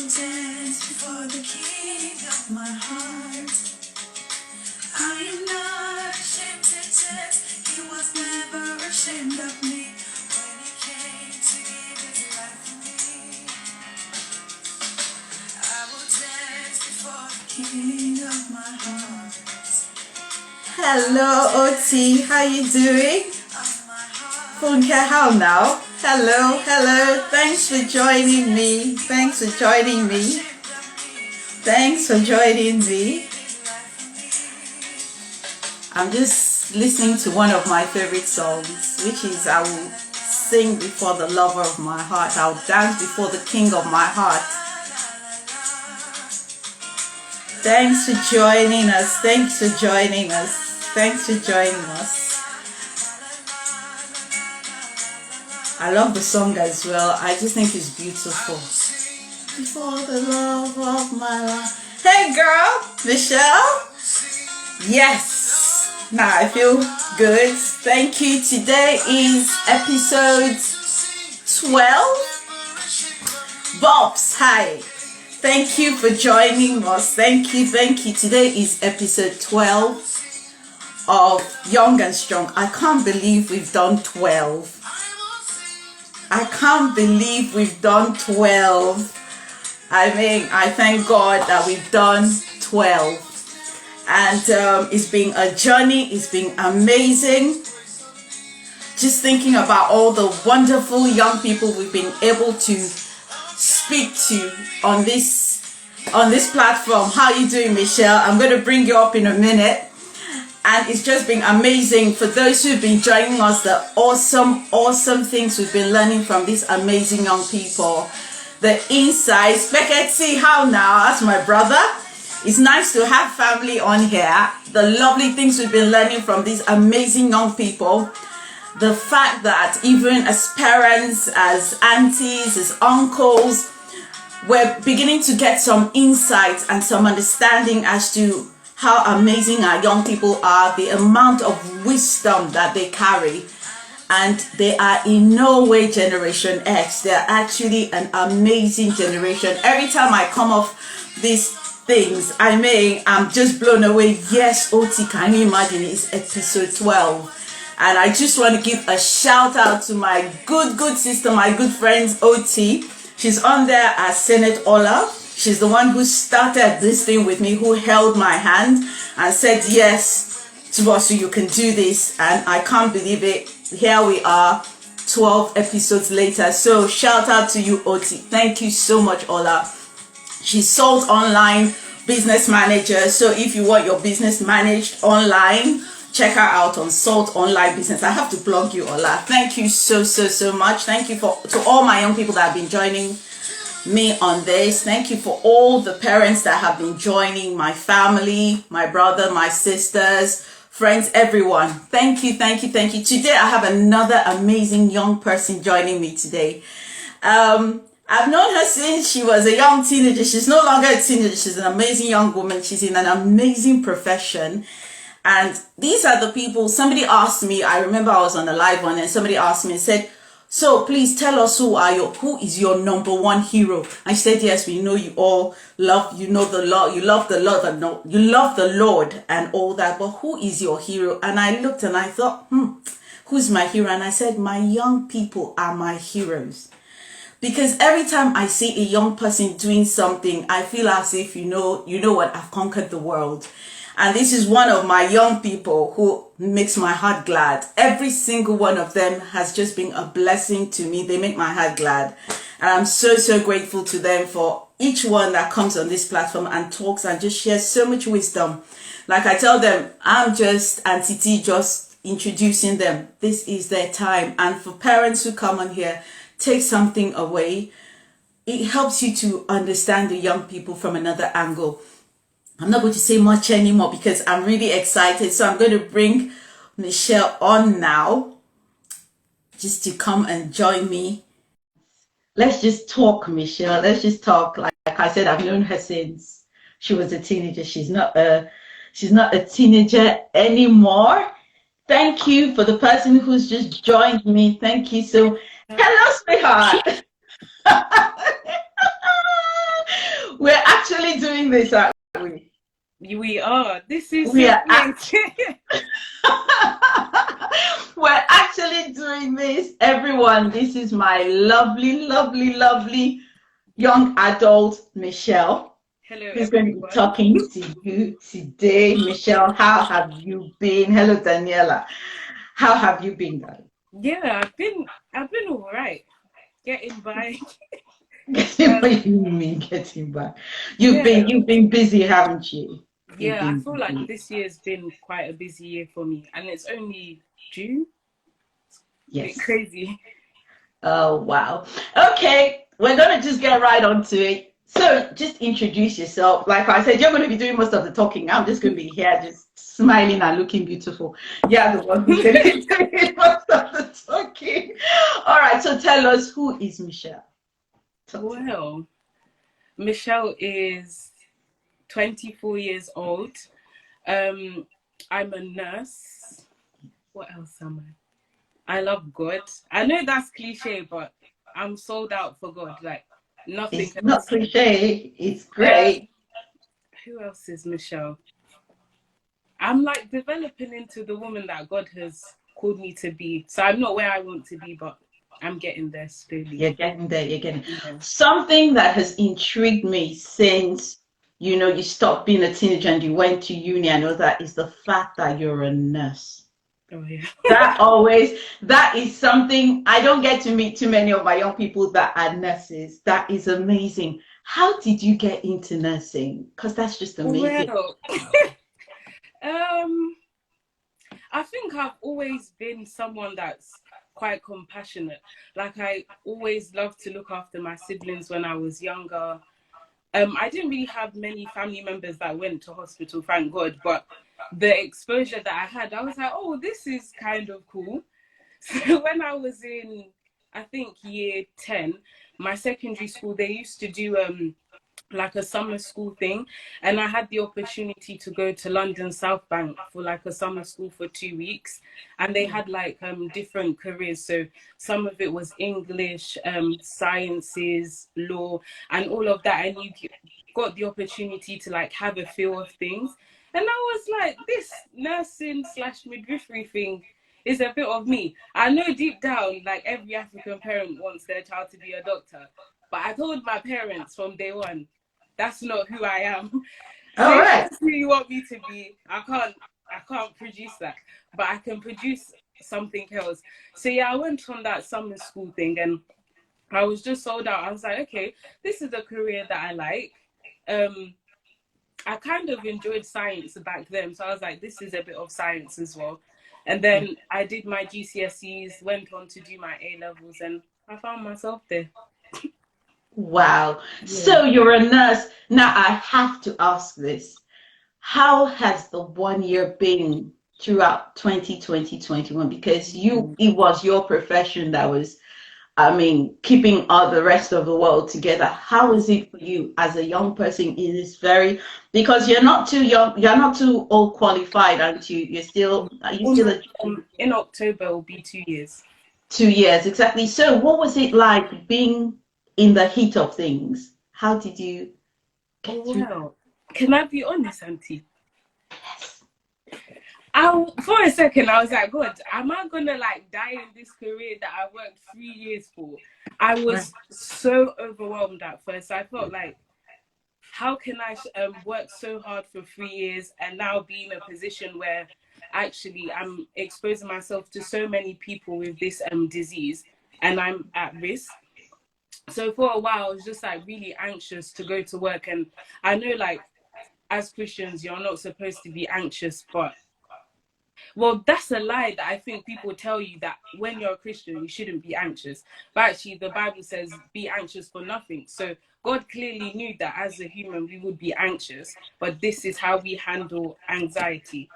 dance before the king of my heart. I am not ashamed to dance. He was never ashamed of me when he came to give his life for me. I will dance before the king of my heart. Hello, Aunty. How you doing? Funke, how now? Hello, hello. Thanks for joining me. Thanks for joining me. Thanks for joining me. I'm just listening to one of my favorite songs, which is I will sing before the lover of my heart. I'll dance before the king of my heart. Thanks for joining us. Thanks for joining us. Thanks for joining us. I love the song as well. I just think it's beautiful. Before the love of my life. Hey girl, Michelle. Yes. Now I feel good. Thank you. Today is episode 12. Bobs, hi. Thank you for joining us. Thank you. Today is episode 12 of Young and Strong. I can't believe we've done 12. I can't believe we've done 12. I mean, I thank God that we've done 12. And it's been a journey. It's been amazing. Just thinking about all the wonderful young people we've been able to speak to on this platform. How are you doing, Michelle? I'm going to bring you up in a minute. And it's just been amazing for those who've been joining us, the awesome things we've been learning from these amazing young people. The insights. Beckett, see how now? That's my brother. It's nice to have family on here. The lovely things we've been learning from these amazing young people. The fact that even as parents, as aunties, as uncles, we're beginning to get some insights and some understanding as to how amazing our young people are, the amount of wisdom that they carry. And they are in no way Generation X. They're actually an amazing generation. Every time I come off these things, I'm just blown away. Yes, Oti, can you imagine? It's episode 12. And I just want to give a shout out to my good sister, my good friends, Oti. She's on there as Senate Ola. She's the one who started this thing with me, who held my hand and said, yes, Tubosu, you can do this. And I can't believe it. Here we are, 12 episodes later. So shout out to you, Oti. Thank you so much, Ola. She's Salt Online Business Manager. So if you want your business managed online, check her out on Salt Online Business. I have to plug you, Ola. Thank you so much. Thank you to all my young people that have been joining me on this. Thank you for all the parents that have been joining, my family, my brother, my sisters, friends, everyone. Thank you. Today I have another amazing young person joining me today. I've known her since she was a young teenager. She's no longer a teenager. She's an amazing young woman. She's in an amazing profession. And these are the people. Somebody asked me, I remember I was on a live one, and somebody asked me and said, so please tell us who is your number one hero? I said, yes, we know you all love, the Lord, you love the Lord and all that, but who is your hero? And I looked and I thought, who's my hero? And I said, my young people are my heroes. Because every time I see a young person doing something, I feel as if, you know what, I've conquered the world. And this is one of my young people who makes my heart glad. Every single one of them has just been a blessing to me. They make my heart glad. And I'm so grateful to them for each one that comes on this platform and talks and just shares so much wisdom. Like I tell them, I'm just Aunty T, just introducing them. This is their time. And for parents who come on here, take something away. It helps you to understand the young people from another angle. I'm not going to say much anymore because I'm really excited. So I'm going to bring Michelle on now just to come and join me. Let's just talk, Michelle. Let's just talk. Like I said, I've known her since she was a teenager. She's not a teenager anymore. Thank you for the person who's just joined me. Thank you. So, hello, sweetheart. actually doing this, aren't we? We are. This is We your are place. We're actually doing this. Everyone, this is my lovely, lovely, lovely young adult, Michelle, Hello, who's going to be everyone. talking to you today. Michelle, how have you been? Hello, Daniela. How have you been, darling? Yeah, I've been all right. Getting by. What do you mean getting back? Yeah, You've been busy, haven't you? You've yeah. I been feel like busy. this year's been quite a busy year for me, and it's only June. Bit Yes. crazy. Oh, wow. Okay, we're going to just get right onto it. So, just introduce yourself. Like I said, you're going to be doing most of the talking. I'm just going to be here, just smiling and looking beautiful. Yeah, the one who's going to be doing most of the talking. All right, so tell us, who is Michelle? Talk to me. Well, Michelle is 24 years old. Um, I'm a nurse. What else am I? I love God. I know that's cliche, but I'm sold out for God. Like nothing It's not else. cliche, it's Um, great. who else is Michelle? I'm like developing into the woman that God has called me to be. So I'm not where I want to be, but I'm getting there slowly. You're getting there, you're getting Yeah. something that has intrigued me since you stopped being a teenager and you went to uni and all that is the fact that you're a nurse. Oh yeah. That is something I don't get to meet too many of my young people that are nurses. That is amazing. How did you get into nursing? Because that's just amazing. Well, um, I think I've always been someone that's quite compassionate. Like I always loved to look after my siblings when I was younger. I didn't really have many family members that went to hospital, thank God, but the exposure that I had, I was like, oh, this is kind of cool. So when I was in, I think year 10, my secondary school, they used to do like a summer school thing, and I had the opportunity to go to London South Bank for like a summer school for 2 weeks, and they had like different careers. So some of it was English, sciences, law, and all of that, and you got the opportunity to like have a feel of things. And I was like, this nursing slash midwifery thing is a bit of me. I know deep down, like every African parent wants their child to be a doctor, but I told my parents from day one, that's not who I am. So All if right. that's who you want me to be, I can't produce that. But I can produce something else. So yeah, I went on that summer school thing and I was just sold out. I was like, okay, this is a career that I like. I kind of enjoyed science back then. So I was like, this is a bit of science as well. And then I did my GCSEs, went on to do my A levels, and I found myself there. Wow. Yeah. So you're a nurse. Now I have to ask this. How has the 1 year been throughout 2020, 21? Because it was your profession that was, I mean, keeping all the rest of the world together. How is it for you as a young person in this very, because you're not too young, you're not too old qualified, aren't you? You're still, are you still a In October will be 2 years. 2 years? Exactly. So what was it like being in the heat of things? How did you get through? Well, can I be honest, Aunty? For a second, I was like, God, am I gonna like die in this career that I worked 3 years for? I Right. was so overwhelmed at first. I felt like, how can I work so hard for 3 years and now be in a position where actually I'm exposing myself to so many people with this disease and I'm at risk? So for a while, I was just like really anxious to go to work. And I know, like, as Christians, you're not supposed to be anxious, but well, that's a lie that I think people tell you, that when you're a Christian, you shouldn't be anxious. But actually, the Bible says, be anxious for nothing. So God clearly knew that as a human, we would be anxious, but this is how we handle anxiety.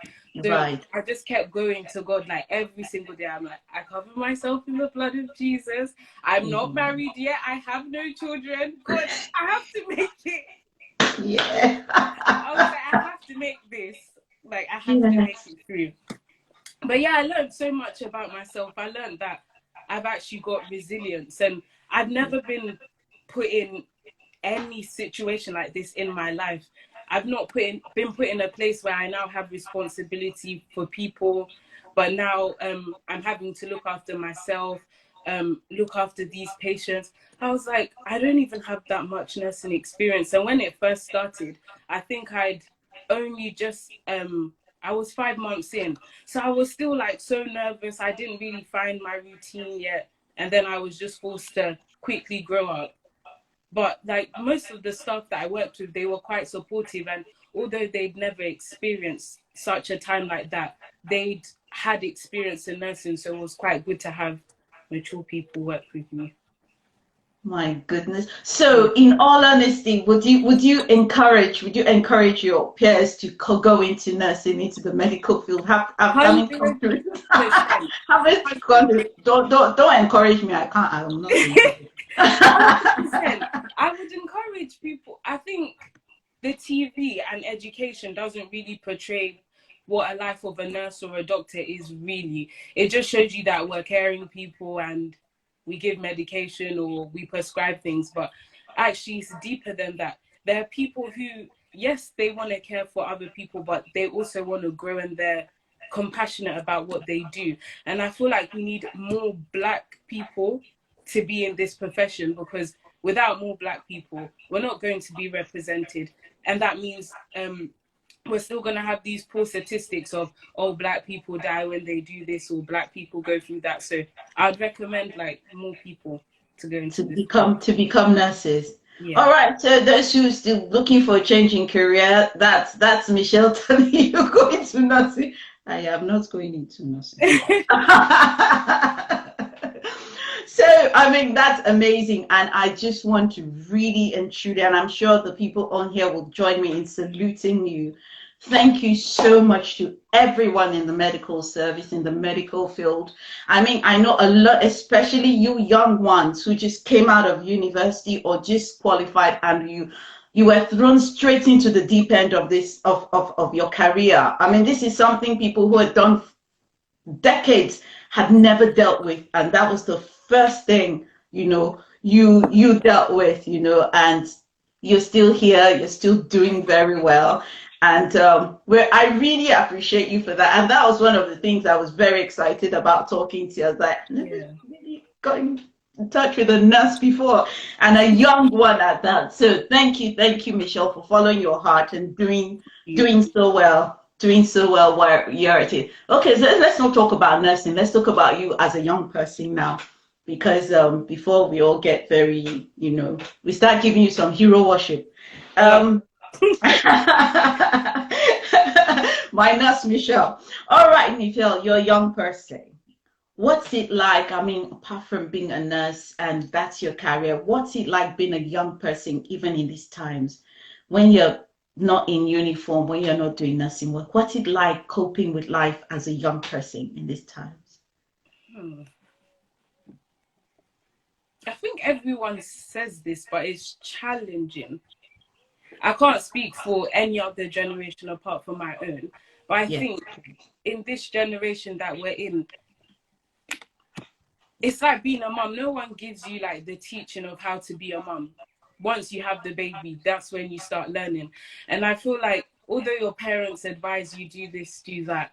So Right. I just kept going to God like every single day. I'm like, I cover myself in the blood of Jesus. I'm not Mhm. married yet. I have no children. God, I have to make it. Yeah. I was like, I have to make this. Like, I have to make Yes. it through. But yeah, I learned so much about myself. I learned that I've actually got resilience, and I've never been put in any situation like this in my life. I've not been put in a place where I now have responsibility for people, but now I'm having to look after myself, look after these patients. I was like, I don't even have that much nursing experience. And when it first started, I think I'd only just I was 5 months in. So I was still like so nervous. I didn't really find my routine yet. And then I was just forced to quickly grow up. But like most of the staff that I worked with, they were quite supportive. And although they'd never experienced such a time like that, they'd had experience in nursing. So it was quite good to have mature people work with me. My goodness. So, in all honesty, would you encourage your peers to go into nursing, into the medical field? Having come through, 100%. having gone through, don't encourage me. I can't. I'm not going to. 100%. I would encourage people. I think the TV and education doesn't really portray what a life of a nurse or a doctor is really. It just shows you that we're caring people and we give medication or we prescribe things, but actually it's deeper than that. There are people who, yes, they want to care for other people, but they also want to grow and they're compassionate about what they do. And I feel like we need more Black people to be in this profession, because without more Black people, we're not going to be represented. And that means we're still going to have these poor statistics of, oh, Black people die when they do this, or Black people go through that. So I'd recommend like more people to go into this. To become nurses. Yeah. All right. So those who are still looking for a change in career, that's Michelle telling you go into nursing. I am not going into nursing. So, I mean, that's amazing. And I just want to really and truly, and I'm sure the people on here will join me in saluting you. Thank you so much to everyone in the medical service, in the medical field. I mean, I know a lot, especially you young ones who just came out of university or just qualified, and you were thrown straight into the deep end of this, of your career. I mean, this is something people who had done decades had never dealt with, and that was the first thing you dealt with, and you're still here, you're still doing very well, and where I really appreciate you for that. And that was one of the things I was very excited about talking to you. I was like, I've never really got in touch with a nurse before, and a young one at that. So thank you, Michelle, for following your heart and doing so well. Doing so well where you're at it. Okay, so let's not talk about nursing. Let's talk about you as a young person now, because before we all get very, we start giving you some hero worship. My nurse, Michelle. All right, Michelle, you're a young person. What's it like? I mean, apart from being a nurse and that's your career, what's it like being a young person, even in these times when you're not in uniform, when you're not doing nursing work? What's it like coping with life as a young person in these times? I think everyone says this, but it's challenging. I can't speak for any other generation apart from my own, but I think in this generation that we're in, it's like being a mum. No one gives you like the teaching of how to be a mum. Once you have the baby, that's when you start learning. And I feel like although your parents advise you do this, do that,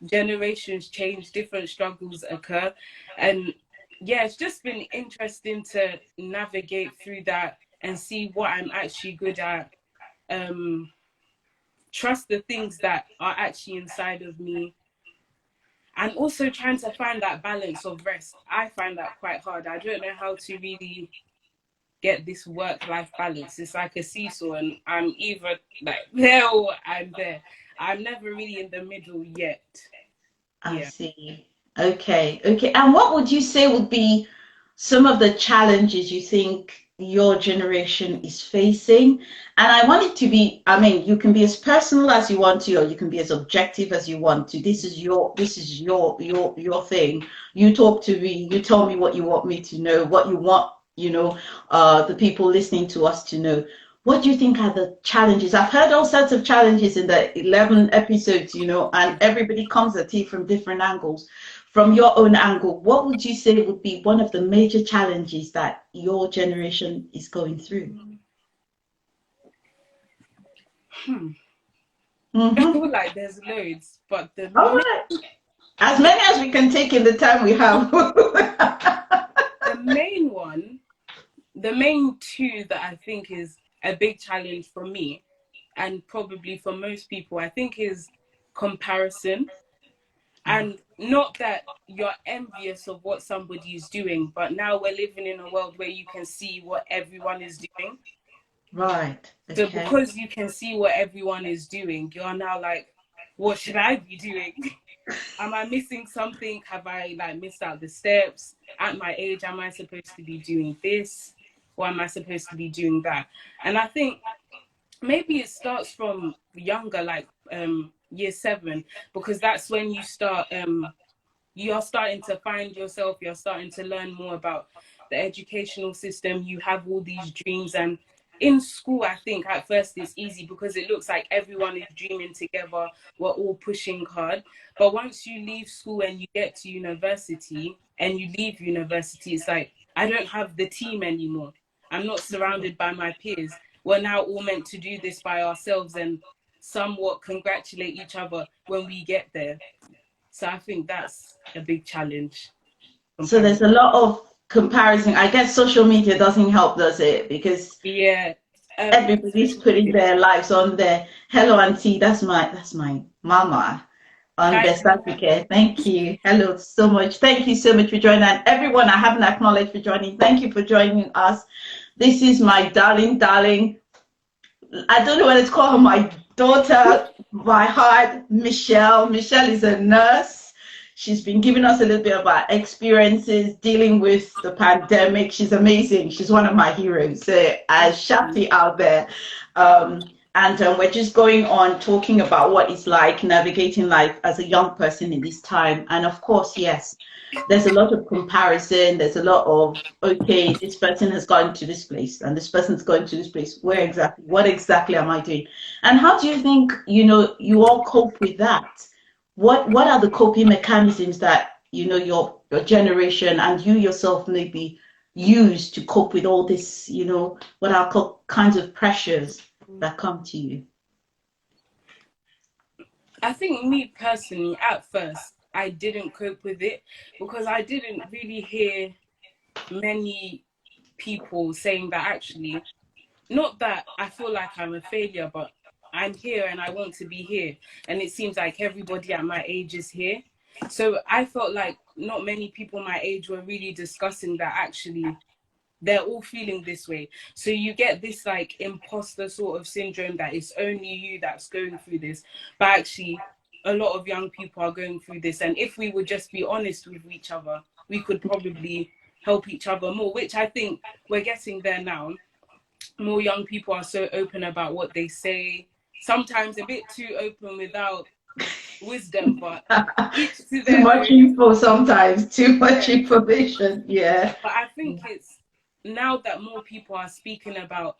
generations change, different struggles occur. And yeah, it's just been interesting to navigate through that and see what I'm actually good at. Trust the things that are actually inside of me. And also trying to find that balance of rest. I find that quite hard. I don't know how to really get this work-life balance. It's like a seesaw, and I'm either like there or I'm there. I'm never really in the middle yet. I see. Okay. And what would you say would be some of the challenges you think your generation is facing? And I want it to be, I mean, you can be as personal as you want to, or you can be as objective as you want to. This is your thing. You talk to me, you tell me what you want me to know, what you want, the people listening to us to know. What do you think are the challenges? I've heard all sorts of challenges in the 11 episodes, and everybody comes at it from different angles. From your own angle, what would you say would be one of the major challenges that your generation is going through? I feel like there's loads, but All right. As many as we can take in the time we have. the main one, the main two that I think is a big challenge for me and probably for most people, I think is comparison. And not that you're envious of what somebody is doing, but now we're living in a world where you can see what everyone is doing. Right. So Okay. because you can see what everyone is doing, you're now like, what should I be doing? Am I missing something? Have I like missed out the steps? At my age, am I supposed to be doing this? Or am I supposed to be doing that? And I think maybe it starts from younger, like year 7, because that's when you're starting to find yourself, you're starting to learn more about the educational system, you have all these dreams. And in school, I think at first it's easy because it looks like everyone is dreaming together, we're all pushing hard. But once you leave school and you get to university and you leave university, it's like, I don't have the team anymore. I'm not surrounded by my peers. We're now all meant to do this by ourselves and somewhat congratulate each other when we get there. So I think that's a big challenge. So there's a lot of comparison. I guess social media doesn't help, does it? Because Yeah. everybody's putting their lives on there. Hello, Aunty. That's my mama on Hi. Best Africa. Thank you. Hello so much. Thank you so much for joining. And everyone I haven't acknowledged for joining, thank you for joining us. This is my darling. I don't know whether to call her my daughter, my heart, Michelle. Michelle is a nurse. She's been giving us a little bit of our experiences dealing with the pandemic. She's amazing. She's one of my heroes. So I shout it out there. And we're just going on talking about what it's like navigating life as a young person in this time. And of course, yes, there's a lot of comparison. There's a lot of, okay, this person has gone to this place and this person's going to this place. What exactly am I doing? And how do you think, you all cope with that? What are the coping mechanisms that, your generation and you yourself maybe use to cope with all this, what are kinds of pressures that come to you? I think me personally, at first, I didn't cope with it because I didn't really hear many people saying that actually, not that I feel like I'm a failure, but I'm here and I want to be here. And it seems like everybody at my age is here. So I felt like not many people my age were really discussing that actually they're all feeling this way. So you get this like imposter sort of syndrome that it's only you that's going through this. But actually, a lot of young people are going through this. And if we would just be honest with each other, we could probably help each other more, which I think we're getting there now. More young people are so open about what they say, sometimes a bit too open without wisdom, but each to Too their much own. info sometimes, too much Yeah. information. Yeah. But I think it's now that more people are speaking about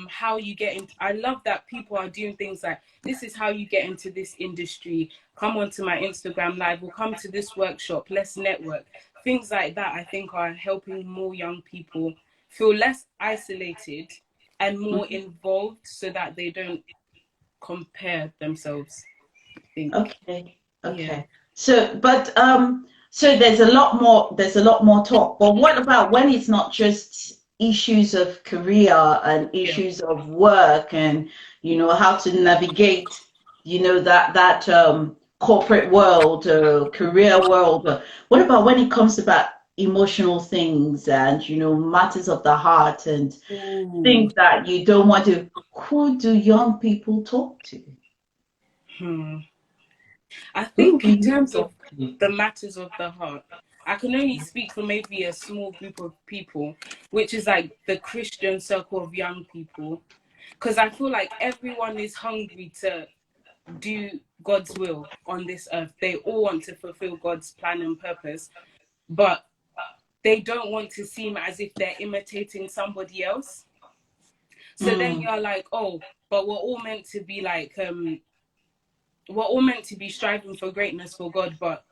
how you get into, I love that people are doing things like, this is how you get into this industry, come onto my Instagram live, or come to this workshop, let's network. Things like that I think are helping more young people feel less isolated and more involved so that they don't compare themselves, I think. Okay. Yeah. So there's a lot more talk. But what about when it's not just issues of career and Yeah. issues of work and how to navigate that corporate world, career world. What about when it comes about emotional things and matters of the heart and Ooh. things that you don't want to? Who do young people talk to? Hmm. I Who think do in you terms of talk to? the matters of the heart, I can only speak for maybe a small group of people, which is like the Christian circle of young people. Because I feel like everyone is hungry to do God's will on this earth. They all want to fulfill God's plan and purpose, but they don't want to seem as if they're imitating somebody else. So then Mm, you're like, oh, but we're all meant to be like, we're all meant to be striving for greatness for God, but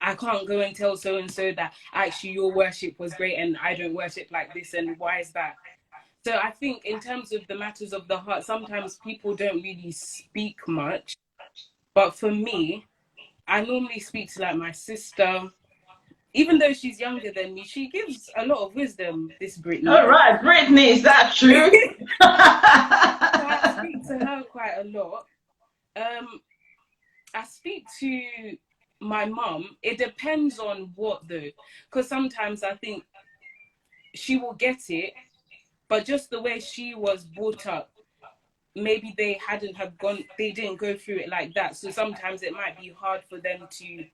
I can't go and tell so and so that actually your worship was great and I don't worship like this, and why is that? So I think in terms of the matters of the heart, sometimes people don't really speak much. But for me, I normally speak to like my sister, even though she's younger than me, she gives a lot of wisdom, this All Brittany. right, Brittany, is that true? So I speak to her quite a lot. Um, I speak to my mum. It depends on what though, because sometimes I think she will get it, but just the way she was brought up, maybe they didn't go through it like that. So sometimes it might be hard for them to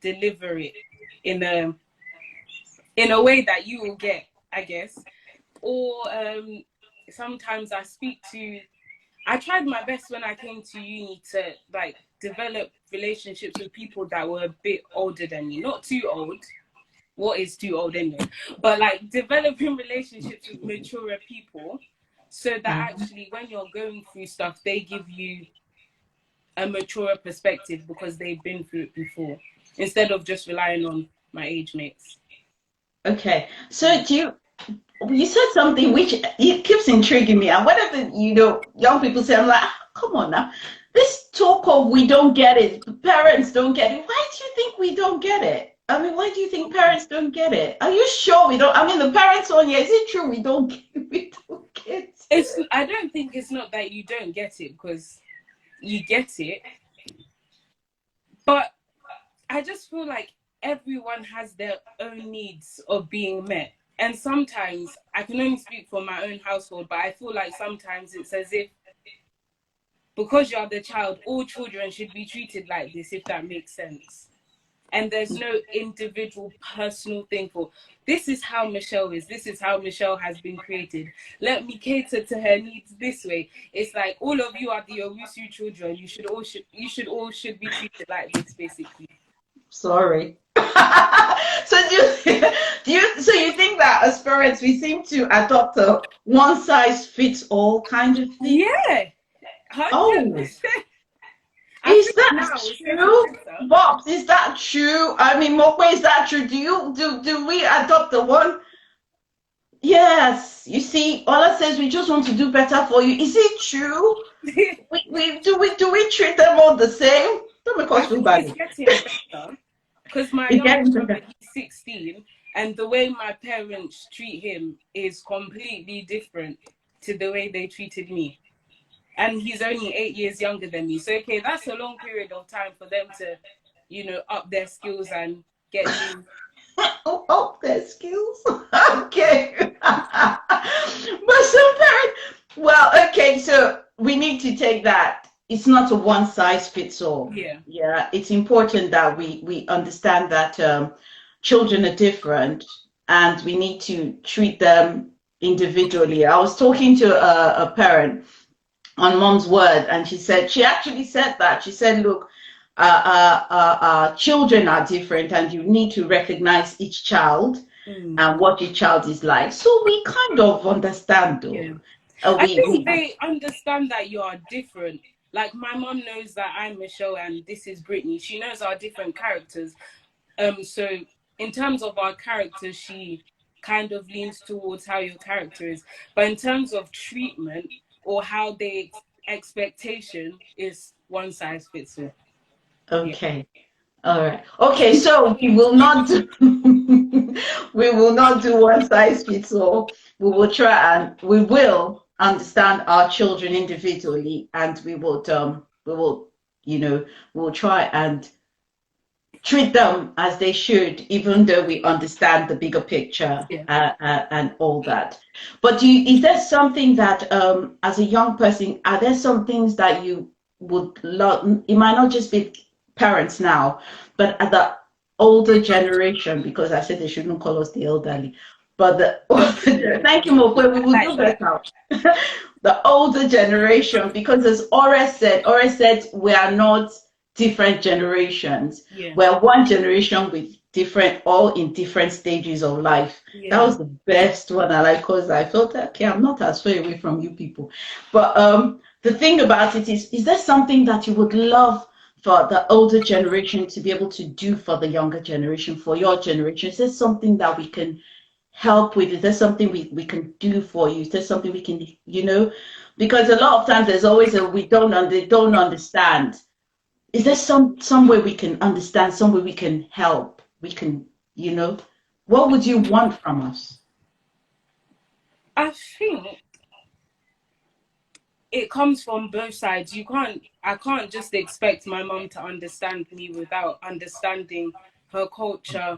deliver it in a way that you will get, I guess. Or sometimes I tried my best when I came to uni to like develop relationships with people that were a bit older than me, not too old. What is too old anyway? But like developing relationships with maturer people, so that actually when you're going through stuff, they give you a maturer perspective because they've been through it before, instead of just relying on my age mates. Okay, so you said something which it keeps intriguing me, and whenever young people say, I'm like, "Ah, come on now, this talk of we don't get it, parents don't get it. Why do you think we don't get it? I mean, why do you think parents don't get it? Are you sure we don't? I mean, the parents on here, is it true we don't we don't get it? I don't think it's not that you don't get it, because you get it, but I just feel like everyone has their own needs of being met. And sometimes I can only speak for my own household, but I feel like sometimes it's as if because you are the child, all children should be treated like this, if that makes sense. And there's no individual personal thing for this is how Michelle is, this is how Michelle has been created. Let me cater to her needs this way. It's like all of you are the Owusu children. You should all be treated like this, basically. Sorry. So so you think that as parents we seem to adopt a one size fits all kind of thing? Yeah, Oh, 100%. I is think that now it's getting true? better. Bobs, is that true? I mean, Mokwe, is that true? Do we adopt the one? Yes. You see, Ola says we just want to do better for you. Is it true? We treat them all the same? Don't make I us feel think it's bad. getting better because my It's younger getting brother, better. he's 16, and the way my parents treat him is completely different to the way they treated me. And he's only 8 years younger than me. So, okay, that's a long period of time for them to, up their skills and get new. Oh, their skills. Okay. But some parents, well, okay, so we need to take that. It's not a one size fits all. Yeah. Yeah, it's important that we understand that children are different and we need to treat them individually. I was talking to a parent on Mom's Word, and she actually said that. She said, look, children are different, and you need to recognize each child and what each child is like. So we kind of understand, Yeah. though. I think We they understand that you are different. Like my mom knows that I'm Michelle and this is Brittany. She knows our different characters. So in terms of our characters, she kind of leans towards how your character is. But in terms of treatment or how they expectation is one size fits all. Yeah. okay. All right. Okay, so we will not do we will not do one size fits all. We will understand our children individually, and we will we will try and treat them as they should, even though we understand the bigger picture Yeah. and all that. But is there something that, as a young person, are there some things that you would love? It might not just be parents now, but at the older generation, because I said they shouldn't call us the elderly, but thank you, Mokwe, we will do Like that. better. The older generation, because as Ore said, we are not different generations. Yeah. We're one generation with all in different stages of life. Yeah. That was the best one I like, because I felt okay, I'm not as far away from you people. But the thing about it is there something that you would love for the older generation to be able to do for the younger generation, for your generation? Is there something that we can help with? Is there something we can do for you? Is there something we can, because a lot of times there's always a they don't understand. Is there some way we can understand, some way we can help? We can, what would you want from us? I think it comes from both sides. I can't just expect my mom to understand me without understanding her culture,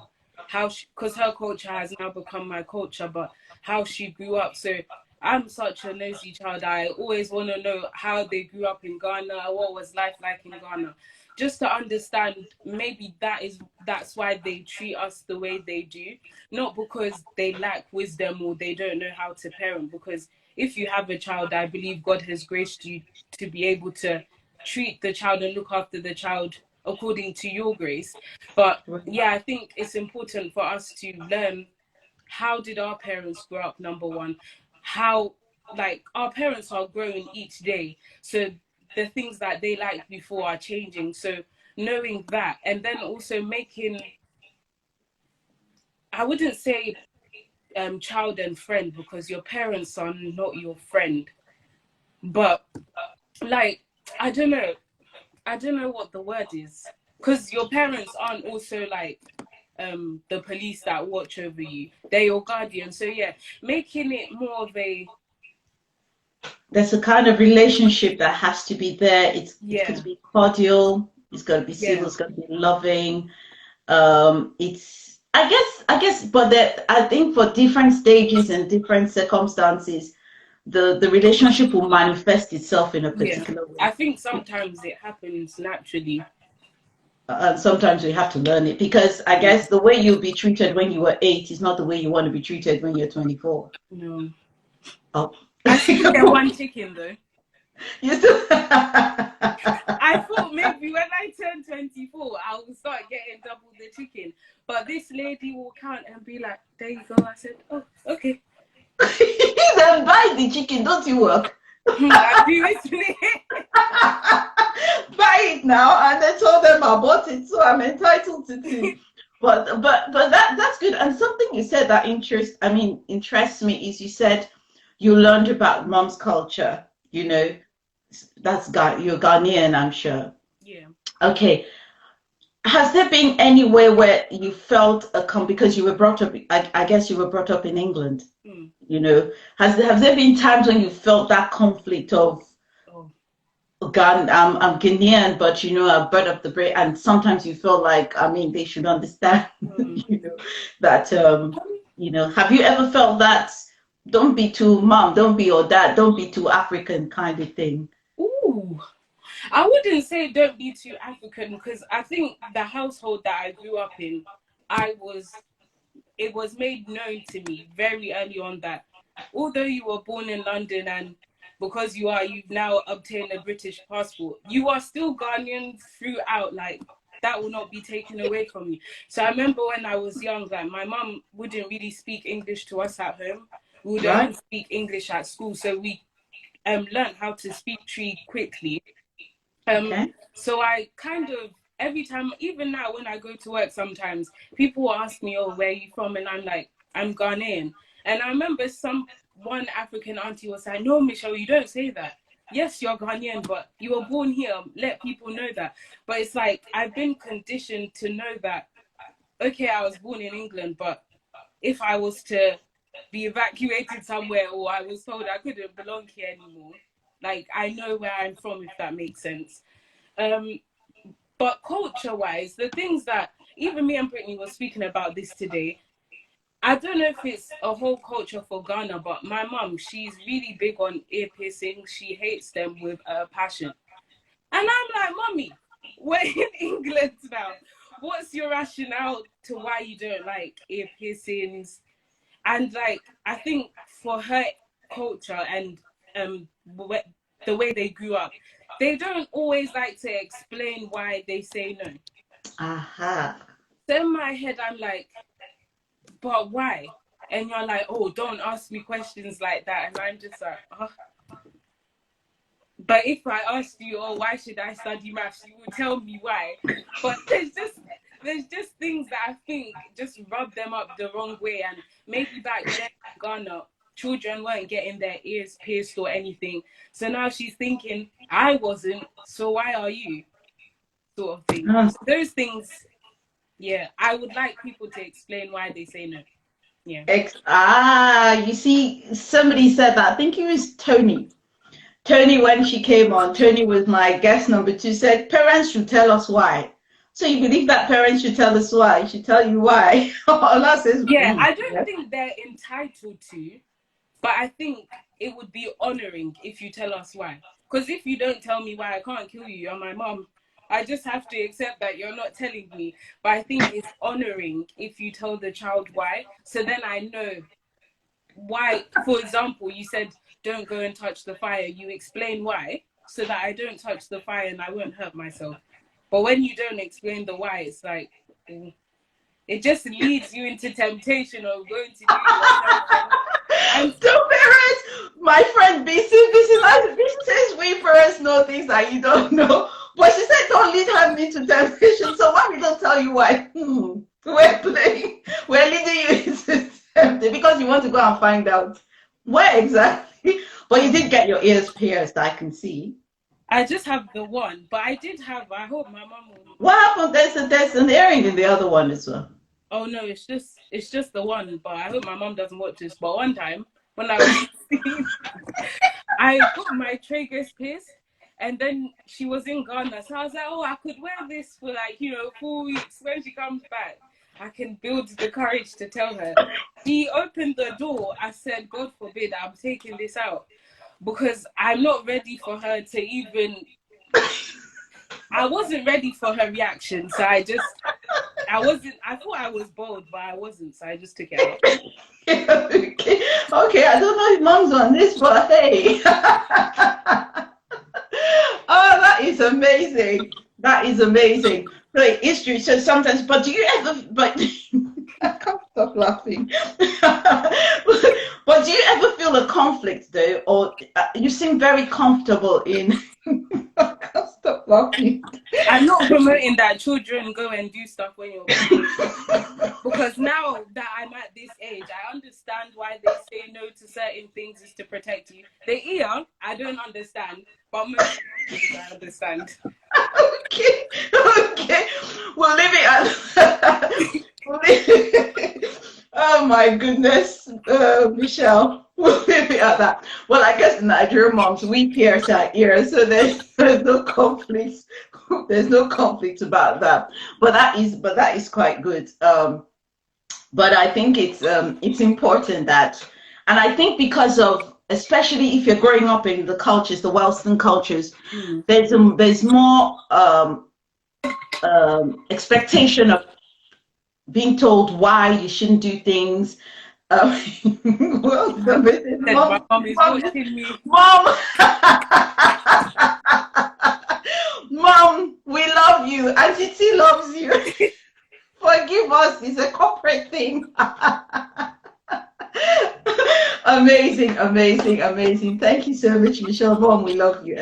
because her culture has now become my culture, but how she grew up. So I'm such a nosy child. I always want to know how they grew up in Ghana, what was life like in Ghana, just to understand. Maybe that's why they treat us the way they do, not because they lack wisdom or they don't know how to parent, because if you have a child, I believe God has graced you to be able to treat the child and look after the child according to your grace. But yeah, I think it's important for us to learn, how did our parents grow up, number one. How, like, our parents are growing each day. So the things that they liked before are changing. So knowing that, and then also making, I wouldn't say child and friend, because your parents are not your friend, but like, I don't know what the word is, because your parents aren't also like the police that watch over you. They're your guardian. So yeah, making it more of a, There's a kind of relationship that has to be there. It's got yeah, to be cordial, it's got to be civil, yeah, it's got to be loving. It's I guess, but that I think for different stages and different circumstances, the relationship will manifest itself in a yeah. particular way. I think sometimes it happens naturally. Sometimes we have to learn it, because I Yeah. guess the way you'll be treated when you were 8 is not the way you want to be treated when you're 24. No. Oh. I still get one chicken though. You still I thought maybe when I turn 24, I will start getting double the chicken. But this lady will count and be like, there you go. I said, oh, okay. then buy the chicken, don't you work? I do it. Buy it now, and I told them I bought it, so I'm entitled to two. But that's good. And something you said that interests me is, you said you learned about mom's culture. You're Ghanaian, I'm sure. Yeah. Okay. Has there been anywhere where you felt because you were brought up? I guess you were brought up in England. Mm. Have there been times when you felt that conflict of, Oh. God, I'm Ghanaian, but I brought up the brain, and sometimes you feel like, they should understand, Mm. that, have you ever felt that? Don't be too mom, don't be your dad, don't be too African kind of thing. Ooh. I wouldn't say don't be too African, because I think the household that I grew up in, it was made known to me very early on that although you were born in London, and because you've now obtained a British passport, you are still Ghanaian throughout. Like, that will not be taken away from you. So I remember when I was young, like, my mum wouldn't really speak English to us at home. We would only Right? speak English at school. So we learned how to speak Tree quickly. Um, Okay. so I kind of, every time, even now when I go to work, sometimes people will ask me, "Oh, where are you from?" And I'm like, "I'm Ghanaian." And I remember one African auntie was like, "No, Michelle, you don't say that. Yes, you're Ghanaian, but you were born here. Let people know that." But it's like, I've been conditioned to know that, okay, I was born in England, but if I was to be evacuated somewhere, or I was told I couldn't belong here anymore, like, I know where I'm from, if that makes sense. Um, but culture-wise, the things that, even me and Brittany were speaking about this today, I don't know if it's a whole culture for Ghana, but my mum, she's really big on ear piercings. She hates them with a passion. And I'm like, "Mummy, we're in England now. What's your rationale to why you don't like ear piercings?" And like, I think for her culture and um the way they grew up, they don't always like to explain why they say no. Aha. So in my head, I'm like, but why? And you're like, "Oh, don't ask me questions like that." And I'm just like, oh. But if I asked you, "Oh, why should I study maths?" you would tell me why. But there's just, there's just things that I think just rub them up the wrong way. And maybe back then in Ghana, children weren't getting their ears pierced or anything. So now she's thinking, I wasn't, so why are you? Sort of thing. So those things, yeah, I would like people to explain why they say no. Yeah. You see, somebody said that. I think it was Tony. Tony, when she came on, Tony was my guest number 2, said parents should tell us why. So you believe that parents should tell us why? Should tell you why? Allah says, yeah, I don't think they're entitled to, but I think it would be honoring if you tell us why. Because if you don't tell me why, I can't kill you. You're my mom. I just have to accept that you're not telling me. But I think it's honoring if you tell the child why. So then I know why. For example, you said, don't go and touch the fire. You explain why so that I don't touch the fire and I won't hurt myself. But when you don't explain the why, it's like, it just leads you into temptation of going to do whatever. And so parents, my friend BC says we parents know things that you don't know. But she said don't lead her into temptation. So why we don't tell you why? We're playing. We're leading you into temptation because you want to go and find out where exactly. But you did get your ears pierced, I can see. I just have the one, but I did have. I hope my mom will. What happened? There's an earring in the other one as well. Oh no, it's just the one. But I hope my mom doesn't watch this. But one time when I was 16, I got my tragus pierced, and then she was in Ghana, so I was like, oh, I could wear this for like 4 weeks. When she comes back, I can build the courage to tell her. She opened the door. I said, God forbid, I'm taking this out. Because I'm not ready for her to even... I wasn't ready for her reaction. So I thought I was bold, but I wasn't. So I just took it out. Okay, I don't know if mom's on this, but hey. Oh, that is amazing. That is amazing. So it's true. So sometimes, but do you ever, I can't stop laughing. But do you ever feel a conflict though, or you seem very comfortable in? I can't stop laughing. I'm not promoting that children go and do stuff when you're because now that I'm at this age, I understand why they say no to certain things is to protect you. The ear, I don't understand, but most things I understand. Okay. We'll leave it at oh my goodness, Michelle. We'll leave it at that. Well, I guess the Nigerian moms, we pierce our ears, so there's no conflict. There's no conflict about that. But that is quite good. But I think it's important that, and I think because of, especially if you're growing up in the cultures, the Western cultures, there's more expectation of being told why you shouldn't do things. Well, mom is watching me. Mom, we love you. Aunty T loves you. Forgive us. It's a corporate thing. Amazing. Thank you so much, Michelle. Mom, we love you.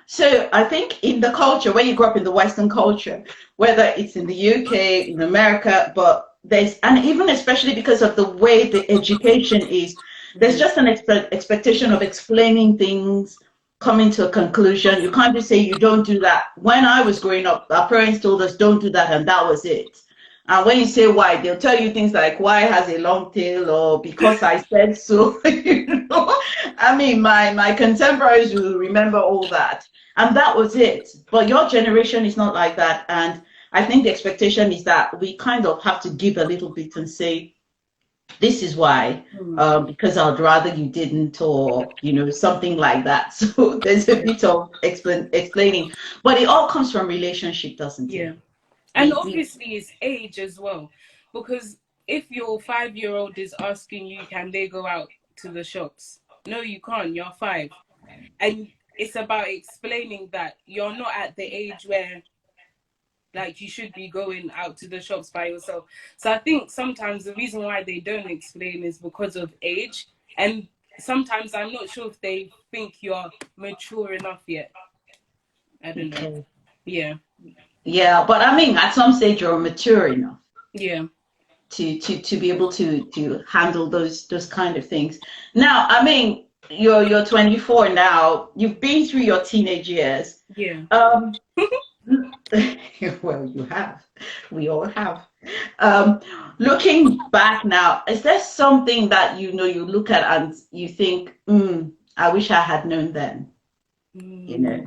So I think in the culture, when you grow up in the Western culture, whether it's in the UK, in America, but and even especially because of the way the education is, there's just an expectation of explaining things, coming to a conclusion. You can't just say you don't do that. When I was growing up, our parents told us don't do that, and that was it. And when you say why, they'll tell you things like why has a long tail, or because I said so. I mean, my contemporaries will remember all that. And that was it. But your generation is not like that. And I think the expectation is that we kind of have to give a little bit and say, this is why, because I'd rather you didn't, or, something like that. So there's a bit of explaining. But it all comes from relationship, doesn't it? Yeah. And obviously it's age as well. Because if your 5-year-old is asking you, can they go out to the shops? No, you can't. You're 5. And it's about explaining that you're not at the age where like you should be going out to the shops by yourself. So I think sometimes the reason why they don't explain is because of age. And sometimes I'm not sure if they think you're mature enough yet. I don't know. Yeah. Yeah, but I mean, at some stage you're mature enough Yeah. to be able to handle those kind of things. Now, I mean, you're 24 now. You've been through your teenage years. Yeah. Um, well, you have. We all have. Um, Looking back now, is there something that you look at and you think, I wish I had known then? You know,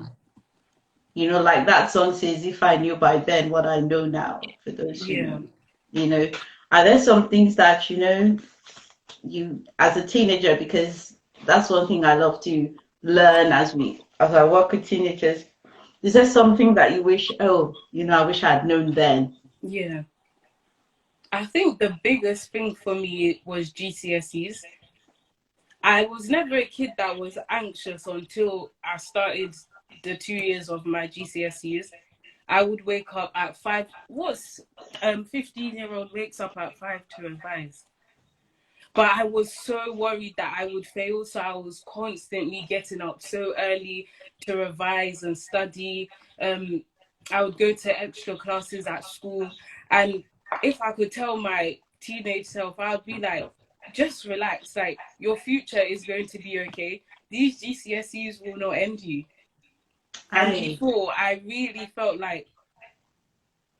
Mm, like that song says, if I knew by then what I know now, for those who yeah. know. You know, are there some things that, you as a teenager, because that's one thing I love to learn as I work with teenagers. Is there something that you wish, oh, I wish I had known then? Yeah. I think the biggest thing for me was GCSEs. I was never a kid that was anxious until I started the 2 years of my GCSEs. I would wake up at 5. What's 15-year-old wakes up at 5 to revise? But I was so worried that I would fail, so I was constantly getting up so early to revise and study. I would go to extra classes at school, and if I could tell my teenage self, I would be like, just relax, like your future is going to be okay. These GCSEs will not end you. And I before, I really felt like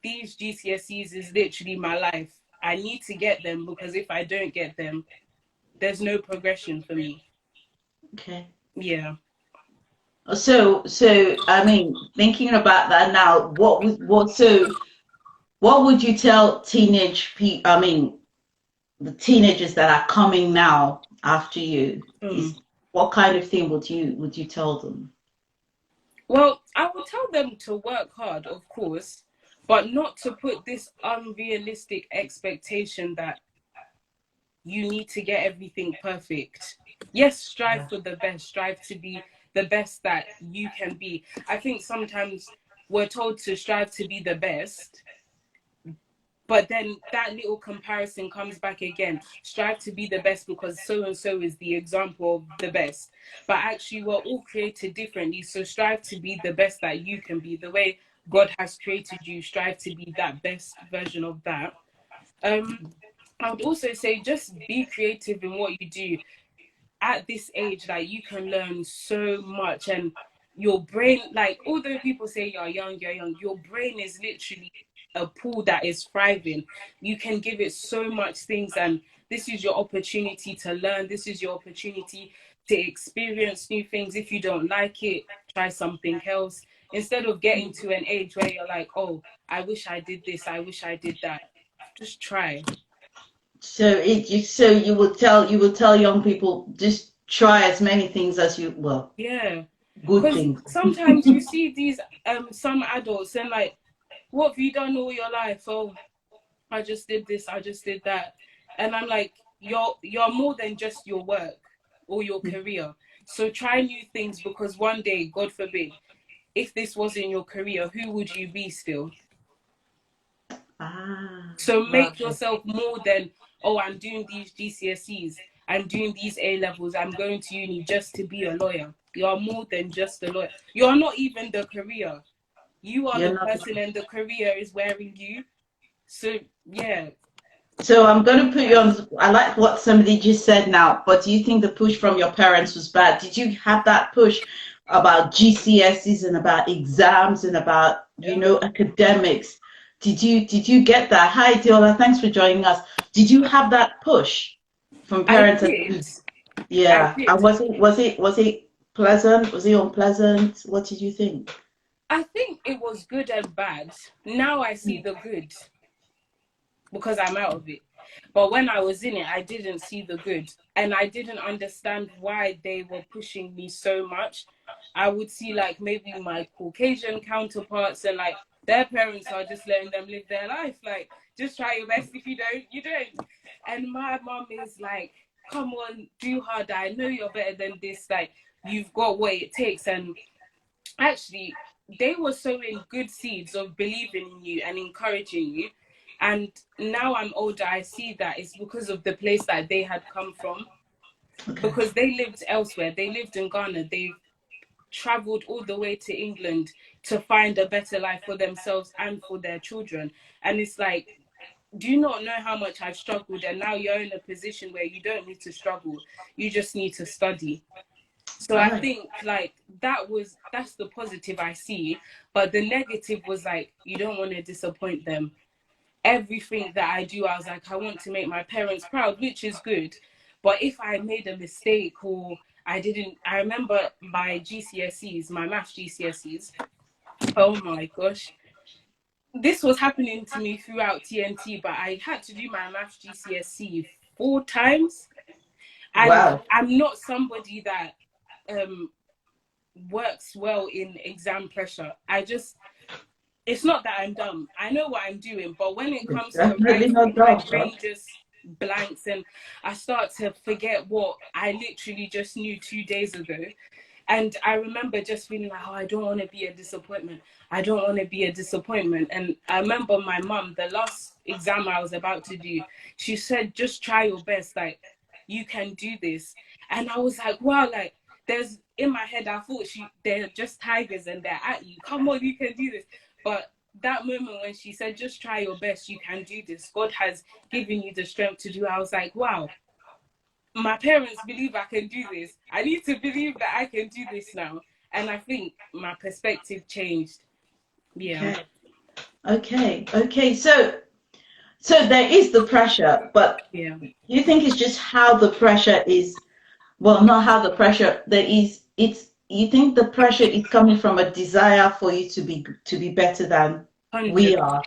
these GCSEs is literally my life. I need to get them because if I don't get them, there's no progression for me. okay. Yeah. So I mean, thinking about that now, what would you tell teenage people? I mean, the teenagers that are coming now after you, Mm. is what kind of thing would you tell them? Well, I would tell them to work hard, of course, but not to put this unrealistic expectation that you need to get everything perfect. Yes, strive for the best, strive to be the best that you can be. I think sometimes we're told to strive to be the best, but then that little comparison comes back again. Strive to be the best because so and so is the example of the best. But actually, we're all created differently. So strive to be the best that you can be. The way God has created you, strive to be that best version of that. Um, I would also say just be creative in what you do. At this age, like you can learn so much, and your brain, like although people say you're young, your brain is literally a pool that is thriving. You can give it so much things, and this is your opportunity to learn. This is your opportunity to experience new things. If you don't like it, try something else. Instead of getting to an age where you're like, oh, I wish I did this, I wish I did that. Just try. So you would tell young people, just try as many things as Yeah. good Because things. sometimes you see these some adults and like, what have you done all your life? Oh, I just did this, I just did that. And I'm like, you're more than just your work or your career. So try new things because one day, God forbid, if this wasn't your career, who would you be still? Ah, So make right. yourself more than, oh, I'm doing these GCSEs, I'm doing these A levels, I'm going to uni just to be a lawyer. You're more than just a lawyer. You're not even the career. You are You're the not. person and the career is wearing you. So yeah. So I'm going to put you on. I like what somebody just said now, but do you think the push from your parents was bad? Did you have that push about GCSEs and about exams and about, academics? Did you get that? Hi, Diola, thanks for joining us. Did you have that push from I parents? did. I Yeah. And did. was it pleasant? Was it unpleasant? What did you think? I think it was good and bad. Now I see the good because I'm out of it. But when I was in it, I didn't see the good. And I didn't understand why they were pushing me so much. I would see like maybe my Caucasian counterparts and like their parents are just letting them live their life. Like, just try your best. If you don't, you don't. And my mom is like, come on, do harder. I know you're better than this. Like, you've got what it takes. And actually, they were sowing good seeds of believing in you and encouraging you. And now I'm older, I see that it's because of the place that they had come from, Okay. because they lived elsewhere. They lived in Ghana. traveled all the way to England to find a better life for themselves and for their children. And it's like, do you not know how much I've struggled? And now you're in a position where you don't need to struggle. You just need to study. So I Right. think like that's the positive I see. But the negative was like, you don't want to disappoint them. Everything that I do, I was like, I want to make my parents proud, which is good. But if I made a mistake or I remember my GCSEs, my maths GCSEs, oh my gosh, this was happening to me throughout TNT, but I had to do my maths GCSE 4 times. And Wow. I'm not somebody that works well in exam pressure. It's not that I'm dumb. I know what I'm doing, but when it It's comes to definitely not writing, my dog, bro. brain just blanks and I start to forget what I literally just knew 2 days ago. And I remember just feeling like, oh, I don't want to be a disappointment. I don't want to be a disappointment. And I remember my mum, the last exam I was about to do, she said, just try your best. Like, you can do this. And I was like, wow, like, in my head, I thought they're just tigers and they're at you. Come on, you can do this. But that moment when she said, just try your best, you can do this. God has given you the strength to do. I was like, wow, my parents believe I can do this. I need to believe that I can do this now. And I think my perspective changed. Yeah. Okay. So there is the pressure, but Yeah. you think it's just how the pressure is, well, not how the pressure there is, it's you think the pressure is coming from a desire for you to be better than we are,